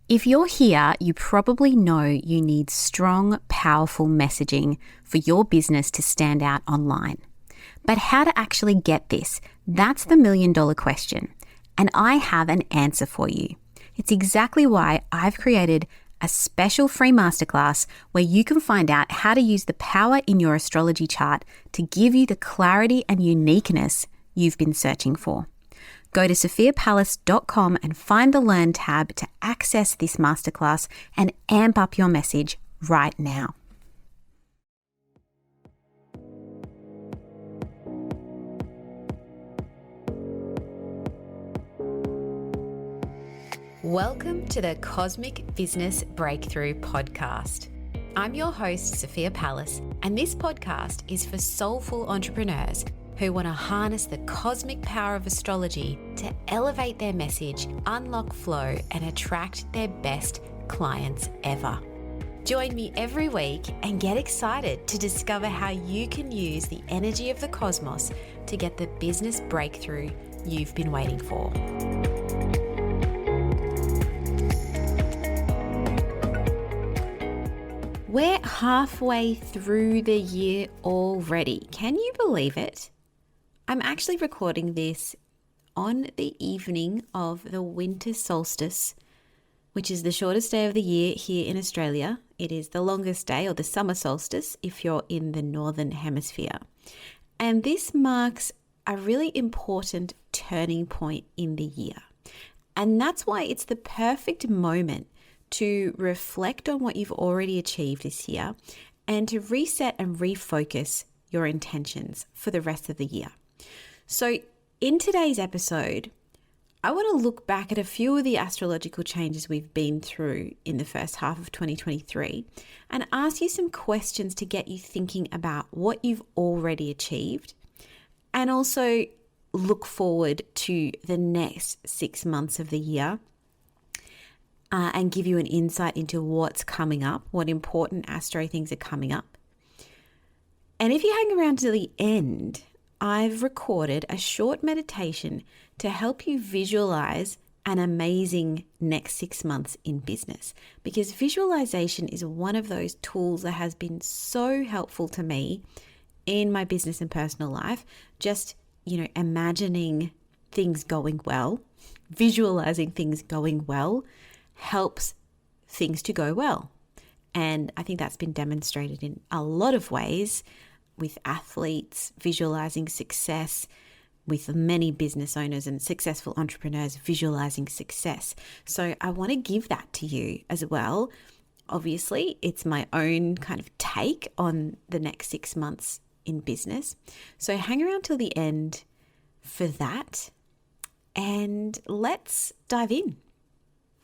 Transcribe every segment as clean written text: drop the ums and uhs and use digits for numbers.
If you're here, you probably know you need strong, powerful messaging for your business to stand out online. But how to actually get this? That's the million-dollar question. And I have an answer for you. It's exactly why I've created a special free masterclass where you can find out how to use the power in your astrology chart to give you the clarity and uniqueness you've been searching for. Go to sophiapalace.com and find the Learn tab to access this masterclass and amp up your message right now. Welcome to the Cosmic Business Breakthrough Podcast. I'm your host, Sophia Palace, and this podcast is for soulful entrepreneurs who want to harness the cosmic power of astrology to elevate their message, unlock flow, and attract their best clients ever. Join me every week and get excited to discover how you can use the energy of the cosmos to get the business breakthrough you've been waiting for. We're halfway through the year already. Can you believe it? I'm actually recording this on the evening of the Winter Solstice, which is the shortest day of the year here in Australia. It is the longest day, or the summer solstice, if you're in the Northern Hemisphere. And this marks a really important turning point in the year. And that's why it's the perfect moment to reflect on what you've already achieved this year and to reset and refocus your intentions for the rest of the year. So in today's episode, I want to look back at a few of the astrological changes we've been through in the first half of 2023 and ask you some questions to get you thinking about what you've already achieved, and also look forward to the next 6 months of the year and give you an insight into what's coming up, what important astro things are coming up. And if you hang around to the end, I've recorded a short meditation to help you visualize an amazing next 6 months in business, because visualization is one of those tools that has been so helpful to me in my business and personal life. Just, imagining things going well, visualizing things going well helps things to go well. And I think that's been demonstrated in a lot of ways, with athletes visualizing success, with many business owners and successful entrepreneurs visualizing success. So I want to give that to you as well. Obviously, it's my own kind of take on the next 6 months in business. So hang around till the end for that, and let's dive in.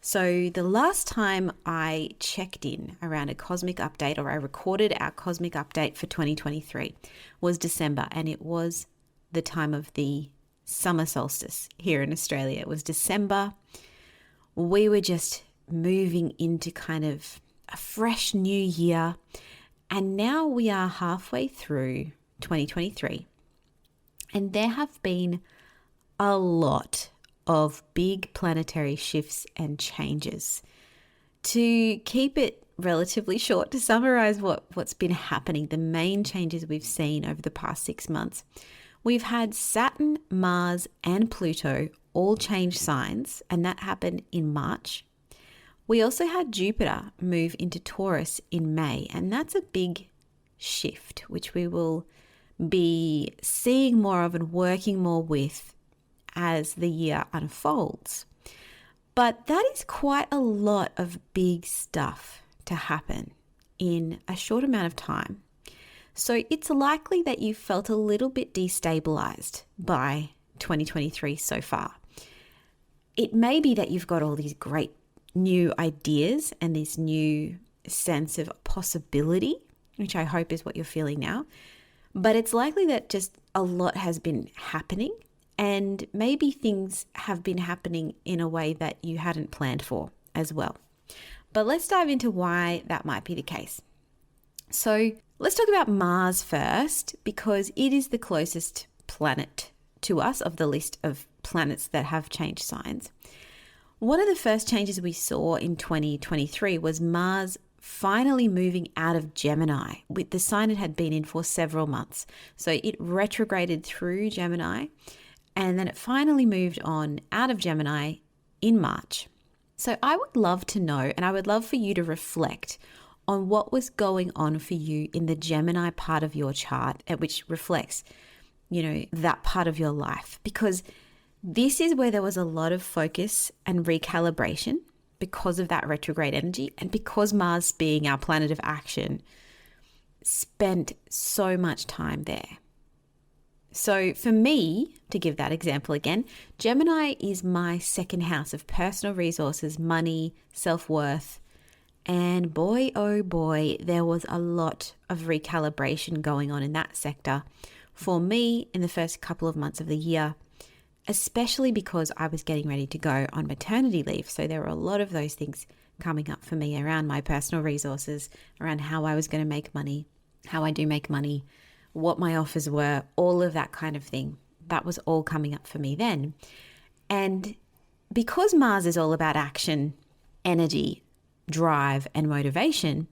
So the last time I checked in around a cosmic update, or I recorded our cosmic update for 2023, was December, and it was the time of the summer solstice here in Australia. It was December. We were just moving into kind of a fresh new year, and now we are halfway through 2023, and there have been a lot of big planetary shifts and changes. To keep it relatively short, to summarize what's been happening, the main changes we've seen over the past 6 months, we've had Saturn, Mars, and Pluto all change signs, and that happened in March. We also had Jupiter move into Taurus in May, and that's a big shift, which we will be seeing more of and working more with as the year unfolds. But that is quite a lot of big stuff to happen in a short amount of time. So it's likely that you felt a little bit destabilized by 2023 so far. It may be that you've got all these great new ideas and this new sense of possibility, which I hope is what you're feeling now. But it's likely that just a lot has been happening, and maybe things have been happening in a way that you hadn't planned for as well. But let's dive into why that might be the case. So let's talk about Mars first, because it is the closest planet to us of the list of planets that have changed signs. One of the first changes we saw in 2023 was Mars finally moving out of Gemini, with the sign it had been in for several months. So it retrograded through Gemini, and then it finally moved on out of Gemini in March. So I would love to know, and I would love for you to reflect on what was going on for you in the Gemini part of your chart, which reflects, that part of your life, because this is where there was a lot of focus and recalibration because of that retrograde energy, and because Mars, being our planet of action, spent so much time there. So for me, to give that example again, Gemini is my second house of personal resources, money, self-worth. And boy, oh boy, there was a lot of recalibration going on in that sector for me in the first couple of months of the year, especially because I was getting ready to go on maternity leave. So there were a lot of those things coming up for me around my personal resources, around how I was going to make money, how I do make money, what my offers were, all of that kind of thing. That was all coming up for me then. And because Mars is all about action, energy, drive, and motivation,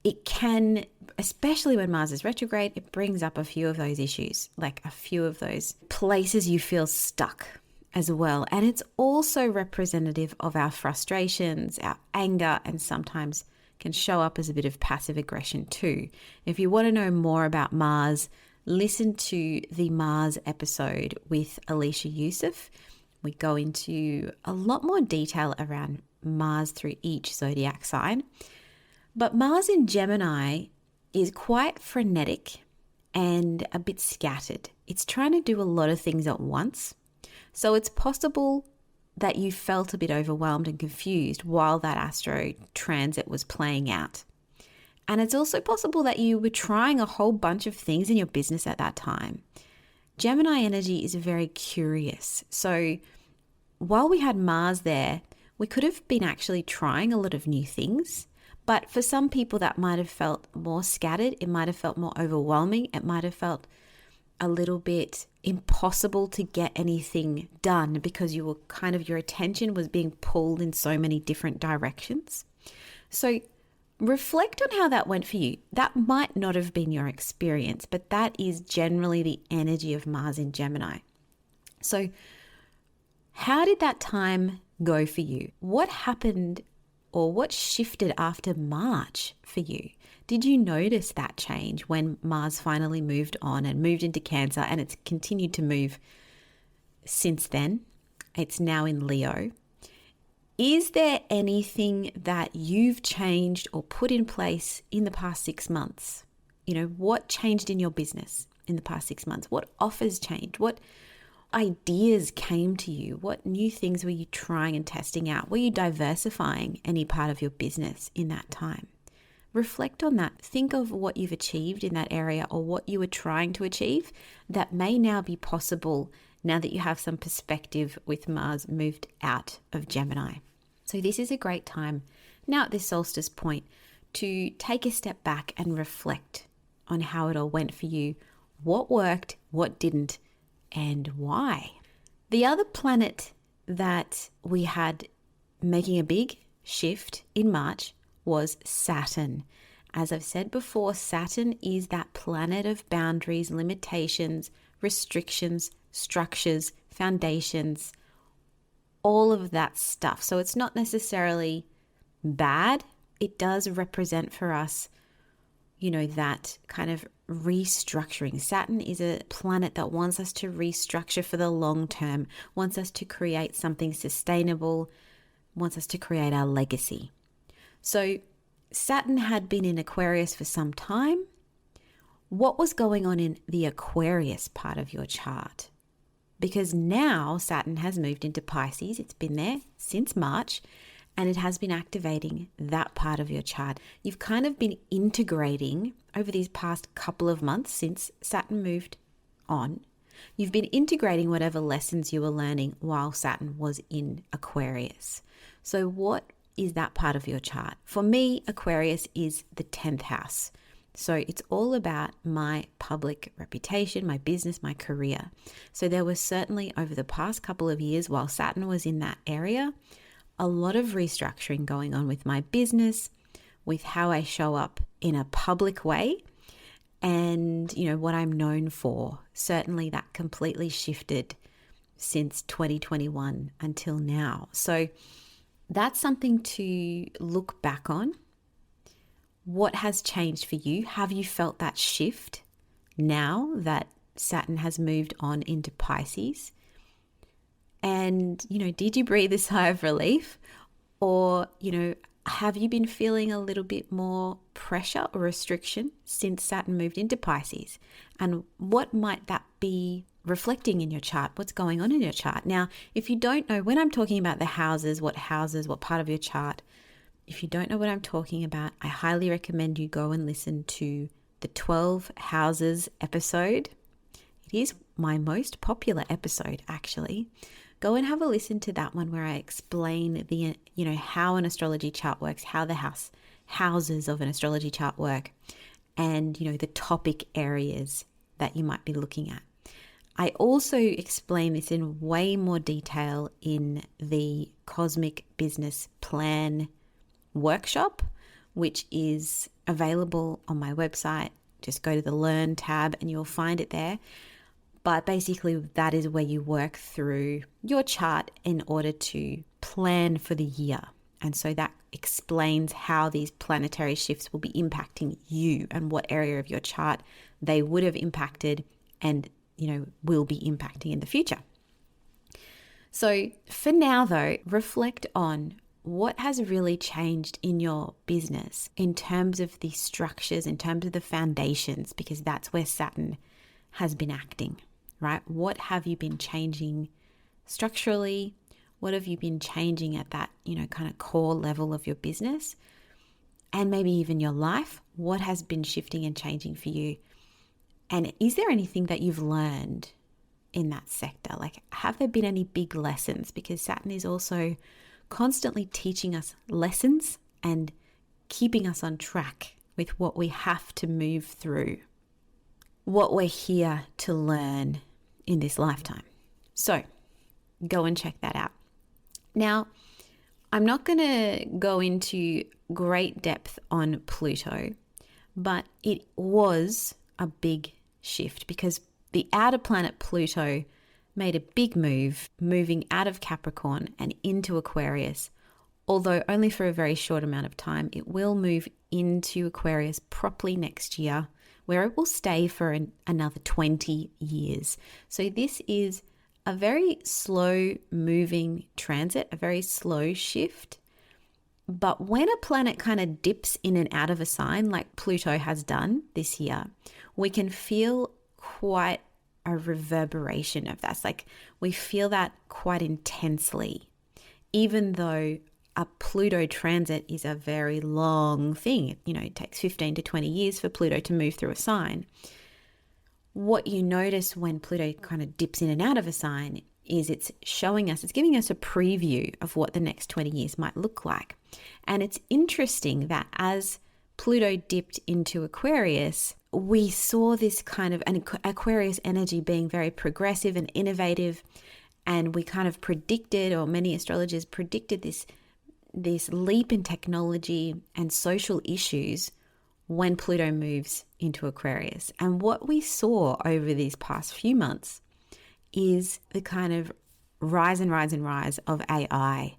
it can, especially when Mars is retrograde, it brings up a few of those issues, like a few of those places you feel stuck as well. And it's also representative of our frustrations, our anger, and sometimes can show up as a bit of passive aggression too. If you want to know more about Mars, listen to the Mars episode with Alicia Yusuf. We go into a lot more detail around Mars through each zodiac sign. But Mars in Gemini is quite frenetic and a bit scattered. It's trying to do a lot of things at once. So it's possible that you felt a bit overwhelmed and confused while that astro transit was playing out. And it's also possible that you were trying a whole bunch of things in your business at that time. Gemini energy is very curious. So while we had Mars there, we could have been actually trying a lot of new things. But for some people that might have felt more scattered, it might have felt more overwhelming, it might have felt a little bit impossible to get anything done because you were your attention was being pulled in so many different directions. So reflect on how that went for you. That might not have been your experience, but that is generally the energy of Mars in Gemini. So how did that time go for you? What happened or what shifted after March for you? Did you notice that change when Mars finally moved on and moved into Cancer, and it's continued to move since then? It's now in Leo. Is there anything that you've changed or put in place in the past 6 months? What changed in your business in the past 6 months? What offers changed? What ideas came to you? What new things were you trying and testing out? Were you diversifying any part of your business in that time? Reflect on that. Think of what you've achieved in that area or what you were trying to achieve that may now be possible now that you have some perspective with Mars moved out of Gemini. So this is a great time now at this solstice point to take a step back and reflect on how it all went for you, what worked, what didn't, and why. The other planet that we had making a big shift in March was Saturn. As I've said before, Saturn is that planet of boundaries, limitations, restrictions, structures, foundations, all of that stuff. So it's not necessarily bad. It does represent for us, that kind of restructuring. Saturn is a planet that wants us to restructure for the long term, wants us to create something sustainable, wants us to create our legacy. So Saturn had been in Aquarius for some time. What was going on in the Aquarius part of your chart? Because now Saturn has moved into Pisces. It's been there since March, and it has been activating that part of your chart. You've kind of been integrating over these past couple of months since Saturn moved on. You've been integrating whatever lessons you were learning while Saturn was in Aquarius. So what is that part of your chart? For me, Aquarius is the 10th house. So it's all about my public reputation, my business, my career. So there was certainly over the past couple of years, while Saturn was in that area, a lot of restructuring going on with my business, with how I show up in a public way, and what I'm known for. Certainly that completely shifted since 2021 until now. So that's something to look back on. What has changed for you? Have you felt that shift now that Saturn has moved on into Pisces? And, did you breathe a sigh of relief? Or, have you been feeling a little bit more pressure or restriction since Saturn moved into Pisces? And what might that be reflecting in your chart? What's going on in your chart? Now, if you don't know, when I'm talking about the houses, what part of your chart, if you don't know what I'm talking about, I highly recommend you go and listen to the 12 houses episode. It is my most popular episode, actually. Go and have a listen to that one where I explain how an astrology chart works, how the houses of an astrology chart work, and, the topic areas that you might be looking at. I also explain this in way more detail in the Cosmic Business Plan workshop, which is available on my website. Just go to the Learn tab and you'll find it there. But basically that is where you work through your chart in order to plan for the year. And so that explains how these planetary shifts will be impacting you and what area of your chart they would have impacted and, will be impacting in the future. So for now though, reflect on what has really changed in your business in terms of the structures, in terms of the foundations, because that's where Saturn has been acting, right? What have you been changing structurally? What have you been changing at that, kind of core level of your business? And maybe even your life? What has been shifting and changing for you? And is there anything that you've learned in that sector? Like, have there been any big lessons? Because Saturn is also constantly teaching us lessons and keeping us on track with what we have to move through, what we're here to learn in this lifetime. So go and check that out. Now, I'm not going to go into great depth on Pluto, but it was a big shift because the outer planet Pluto made a big move, moving out of Capricorn and into Aquarius. Although only for a very short amount of time, it will move into Aquarius properly next year, where it will stay for another 20 years. So this is a very slow moving transit, a very slow shift. But when a planet kind of dips in and out of a sign, like Pluto has done this year, we can feel quite a reverberation of that. It's like we feel that quite intensely, even though a Pluto transit is a very long thing. It takes 15 to 20 years for Pluto to move through a sign. What you notice when Pluto kind of dips in and out of a sign is it's giving us a preview of what the next 20 years might look like. And it's interesting that as Pluto dipped into Aquarius, we saw this kind of an Aquarius energy being very progressive and innovative. And we kind of predicted, or many astrologers predicted, this leap in technology and social issues when Pluto moves into Aquarius. And what we saw over these past few months is the kind of rise and rise and rise of AI,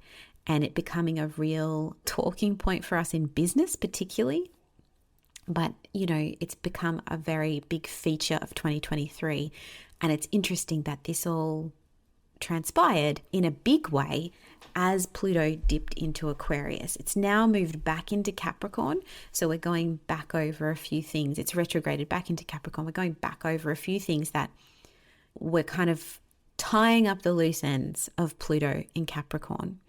and it becoming a real talking point for us in business particularly. But, it's become a very big feature of 2023. And it's interesting that this all transpired in a big way as Pluto dipped into Aquarius. It's now moved back into Capricorn. So we're going back over a few things. It's retrograded back into Capricorn. We're going back over a few things that we're kind of tying up the loose ends of Pluto in Capricorn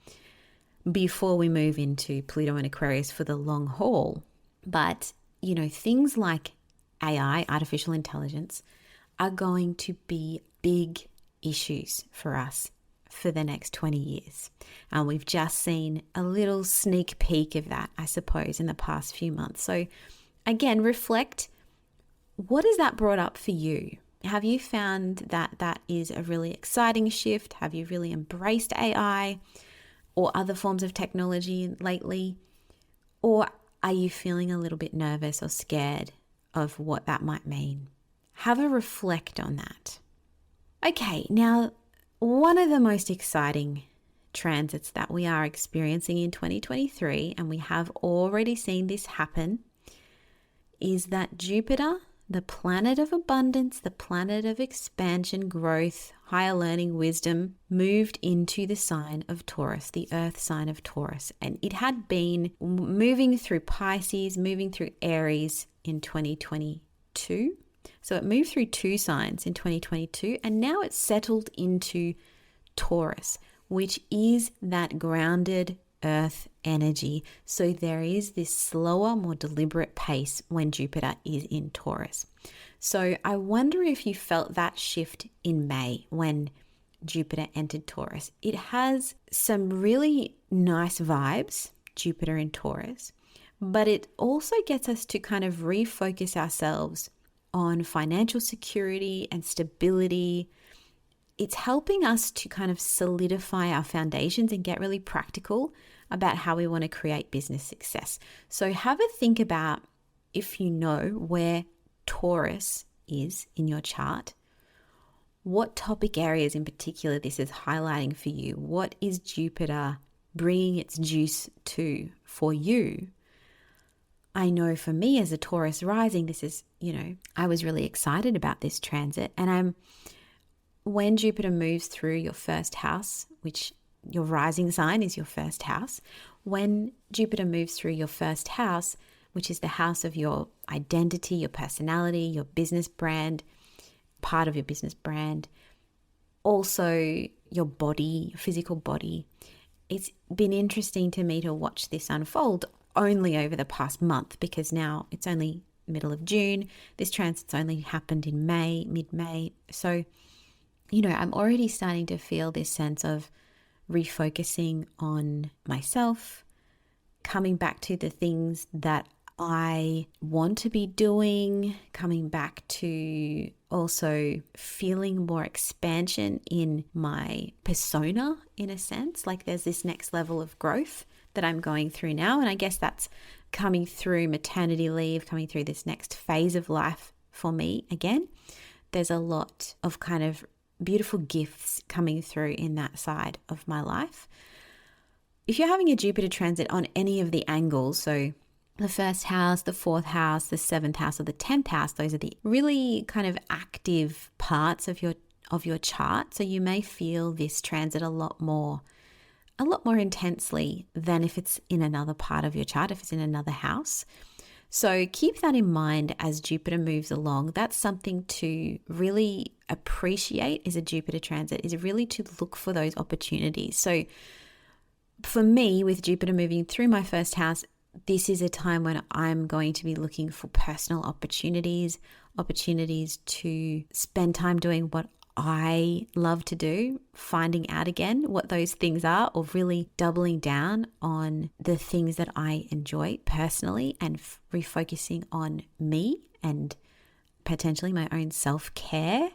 before we move into Pluto and Aquarius for the long haul. But, things like AI, artificial intelligence, are going to be big issues for us for the next 20 years. And we've just seen a little sneak peek of that, I suppose, in the past few months. So again, reflect, what has that brought up for you? Have you found that that is a really exciting shift? Have you really embraced AI or other forms of technology lately? Or are you feeling a little bit nervous or scared of what that might mean? Have a reflect on that. Okay, now one of the most exciting transits that we are experiencing in 2023, and we have already seen this happen, is that Jupiter, the planet of abundance, the planet of expansion, growth, higher learning, wisdom, moved into the sign of Taurus, the earth sign of Taurus. And it had been moving through Pisces, moving through Aries in 2022. So it moved through 2 signs in 2022, and now it's settled into Taurus, which is that grounded earth energy. So there is this slower, more deliberate pace when Jupiter is in Taurus. So I wonder if you felt that shift in May when Jupiter entered Taurus. It has some really nice vibes, Jupiter in Taurus, but it also gets us to kind of refocus ourselves on financial security and stability. It's helping us to kind of solidify our foundations and get really practical about how we want to create business success. So have a think about, if you know where Taurus is in your chart, what topic areas in particular this is highlighting for you. What is Jupiter bringing its juice to for you? I know for me as a Taurus rising, this is, I was really excited about this transit. And when Jupiter moves through your first house, which your rising sign is your first house, when Jupiter moves through your first house, which is the house of your identity, your personality, your business brand, part of your business brand, also your body, your physical body. It's been interesting to me to watch this unfold only over the past month, because now it's only middle of June. This transit's only happened in May, mid-May. So, I'm already starting to feel this sense of refocusing on myself, coming back to the things that I want to be doing, coming back to also feeling more expansion in my persona, in a sense. Like there's this next level of growth that I'm going through now. And I guess that's coming through maternity leave, coming through this next phase of life for me again. There's a lot of kind of beautiful gifts coming through in that side of my life. If you're having a Jupiter transit on any of the angles, so the first house, the 4th house, the 7th house, or the 10th house, those are the really kind of active parts of your chart. So you may feel this transit a lot more intensely than if it's in another part of your chart, if it's in another house. So keep that in mind as Jupiter moves along. That's something to really appreciate is a Jupiter transit, is really to look for those opportunities. So for me, with Jupiter moving through my first house, this is a time when I'm going to be looking for personal opportunities to spend time doing what I love to do, finding out again what those things are, or really doubling down on the things that I enjoy personally and refocusing on me and potentially my own self-care,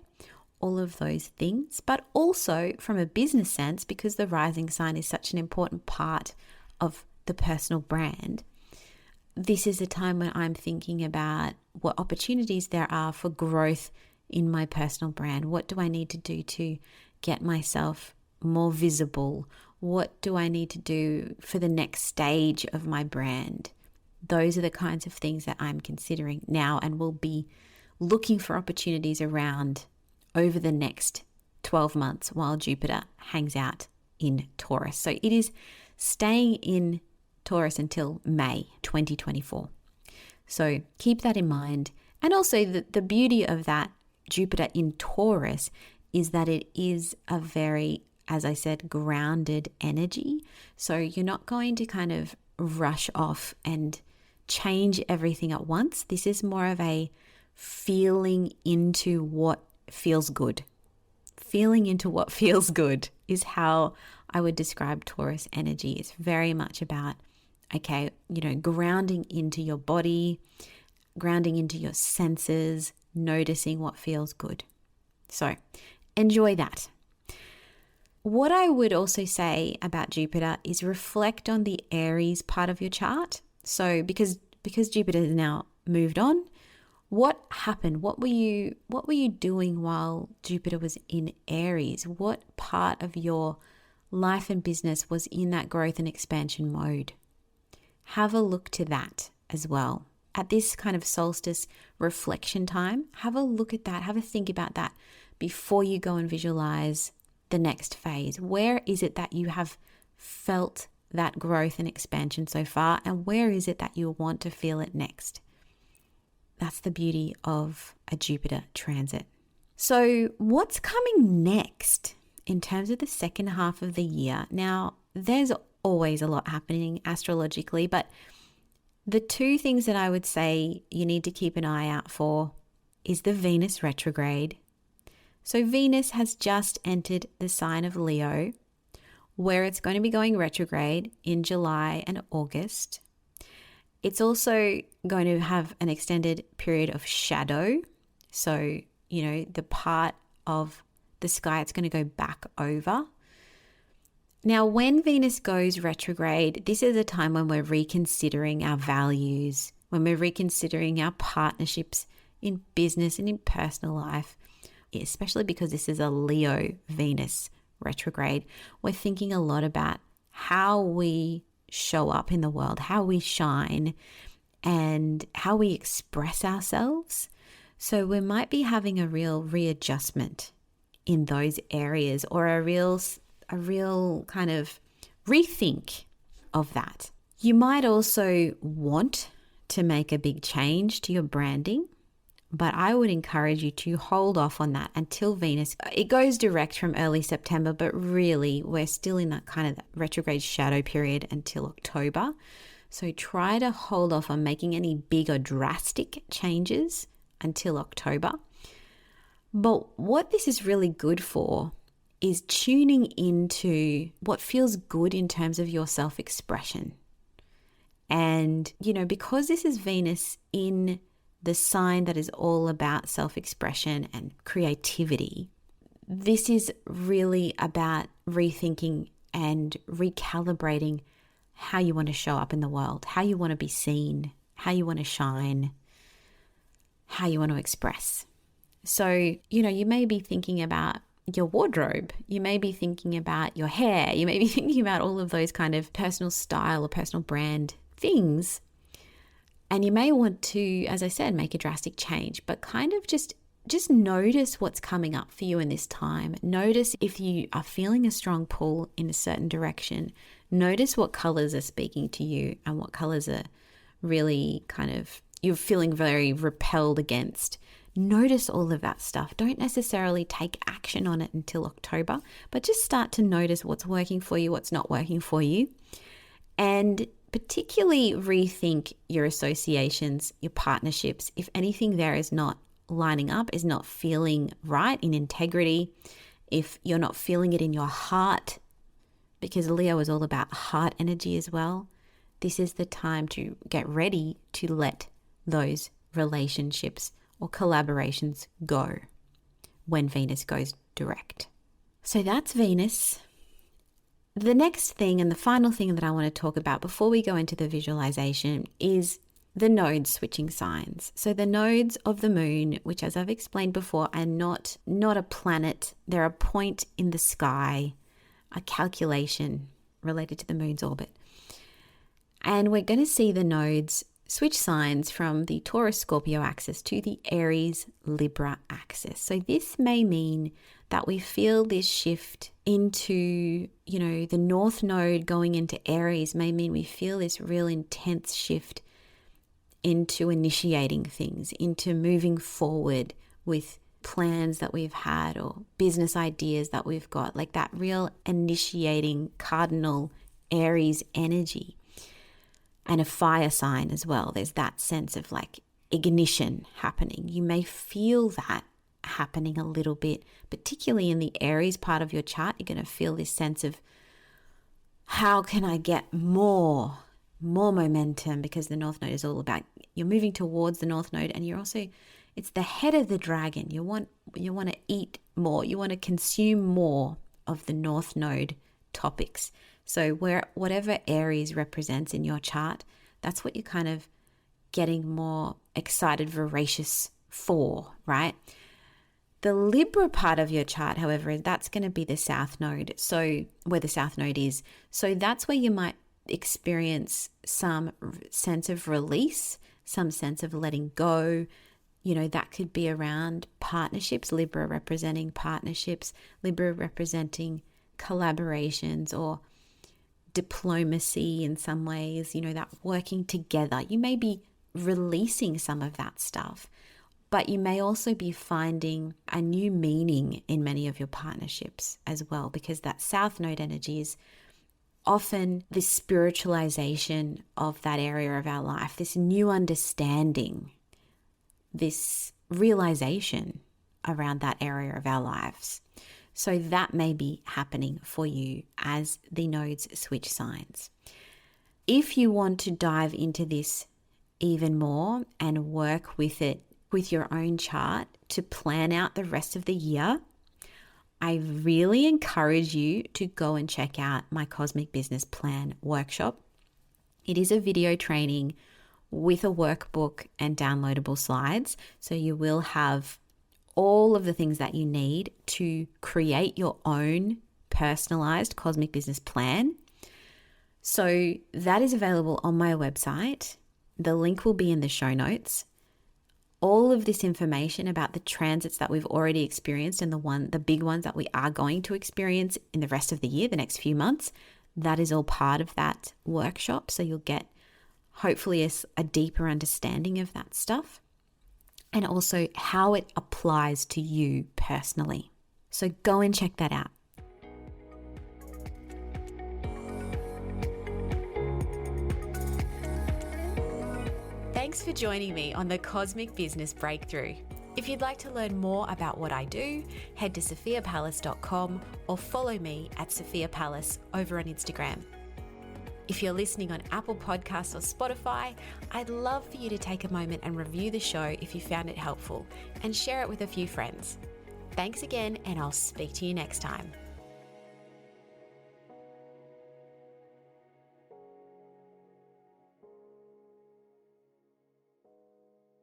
all of those things. But also from a business sense, because the rising sign is such an important part of the personal brand, this is a time when I'm thinking about what opportunities there are for growth in my personal brand. What do I need to do to get myself more visible? What do I need to do for the next stage of my brand? Those are the kinds of things that I'm considering now and will be looking for opportunities around over the next 12 months while Jupiter hangs out in Taurus. So it is staying in Taurus until May 2024. So keep that in mind. And also the beauty of that Jupiter in Taurus is that it is a very, as I said, grounded energy. So you're not going to kind of rush off and change everything at once. This is more of a feeling into what feels good. Feeling into what feels good is how I would describe Taurus energy. It's very much about, grounding into your body, grounding into your senses, noticing what feels good. So enjoy that. What I would also say about Jupiter is reflect on the Aries part of your chart. So because Jupiter has now moved on, what happened? What were you doing while Jupiter was in Aries? What part of your life and business was in that growth and expansion mode? Have a look to that as well. At this kind of solstice reflection time, have a look at that. Have a think about that before you go and visualize the next phase. Where is it that you have felt that growth and expansion so far? And where is it that you want to feel it next? That's the beauty of a Jupiter transit. So what's coming next in terms of the second half of the year? Now, there's always a lot happening astrologically, but the two things that I would say you need to keep an eye out for is the Venus retrograde. So Venus has just entered the sign of Leo, where it's going to be going retrograde in July and August. It's also going to have an extended period of shadow. So, the part of the sky it's going to go back over. Now, when Venus goes retrograde, this is a time when we're reconsidering our values, when we're reconsidering our partnerships in business and in personal life, especially because this is a Leo Venus retrograde. We're thinking a lot about how we show up in the world, how we shine, and how we express ourselves. So we might be having a real readjustment in those areas, or a real kind of rethink of that. You might also want to make a big change to your branding, but I would encourage you to hold off on that until Venus. It goes direct from early September, but really we're still in that kind of retrograde shadow period until October. So try to hold off on making any big or drastic changes until October. But what this is really good for is tuning into what feels good in terms of your self-expression. And, because this is Venus in the sign that is all about self-expression and creativity, this is really about rethinking and recalibrating how you want to show up in the world, how you want to be seen, how you want to shine, how you want to express. So, you may be thinking about your wardrobe, you may be thinking about your hair, you may be thinking about all of those kind of personal style or personal brand things. And you may want to, as I said, make a drastic change, but kind of just notice what's coming up for you in this time. Notice if you are feeling a strong pull in a certain direction. Notice what colors are speaking to you and what colors are really you're feeling very repelled against. Notice all of that stuff. Don't necessarily take action on it until October, but just start to notice what's working for you, what's not working for you. And particularly rethink your associations, your partnerships. If anything there is not lining up, is not feeling right in integrity, if you're not feeling it in your heart, because Leo is all about heart energy as well, this is the time to get ready to let those relationships or collaborations go when Venus goes direct. So that's Venus. The next thing and the final thing that I want to talk about before we go into the visualization is the nodes switching signs. So the nodes of the moon, which as I've explained before, are not a planet. They're a point in the sky, a calculation related to the moon's orbit. And we're going to see the nodes switch signs from the Taurus-Scorpio axis to the Aries-Libra axis. So this may mean that we feel this shift into, the North Node going into Aries may mean we feel this real intense shift into initiating things, into moving forward with plans that we've had or business ideas that we've got, like that real initiating cardinal Aries energy. And a fire sign as well. There's that sense of ignition happening. You may feel that happening a little bit, particularly in the Aries part of your chart. You're going to feel this sense of, how can I get more momentum? Because the North Node is all about you're moving towards the North Node, and it's the head of the dragon. You want to eat more. You want to consume more of the North Node topics. So whatever Aries represents in your chart, that's what you're kind of getting more excited, voracious for, right? The Libra part of your chart, however, that's going to be the South Node. So where the South Node is. So that's where you might experience some sense of release, some sense of letting go. That could be around partnerships, Libra representing partnerships, Libra representing collaborations or diplomacy in some ways, that working together. You may be releasing some of that stuff, but you may also be finding a new meaning in many of your partnerships as well, because that South Node energy is often this spiritualization of that area of our life, this new understanding, this realization around that area of our lives. So that may be happening for you as the nodes switch signs. If you want to dive into this even more and work with it with your own chart to plan out the rest of the year, I really encourage you to go and check out my Cosmic Business Plan workshop. It is a video training with a workbook and downloadable slides. So you will have all of the things that you need to create your own personalized Cosmic Business Plan. So that is available on my website. The link will be in the show notes. All of this information about the transits that we've already experienced and the big ones that we are going to experience in the rest of the year, the next few months, that is all part of that workshop. So you'll get hopefully a deeper understanding of that stuff and also how it applies to you personally. So go and check that out. Thanks for joining me on the Cosmic Business Breakthrough. If you'd like to learn more about what I do, head to sophiapalace.com or follow me at Sophia Palace over on Instagram. If you're listening on Apple Podcasts or Spotify, I'd love for you to take a moment and review the show if you found it helpful and share it with a few friends. Thanks again, and I'll speak to you next time.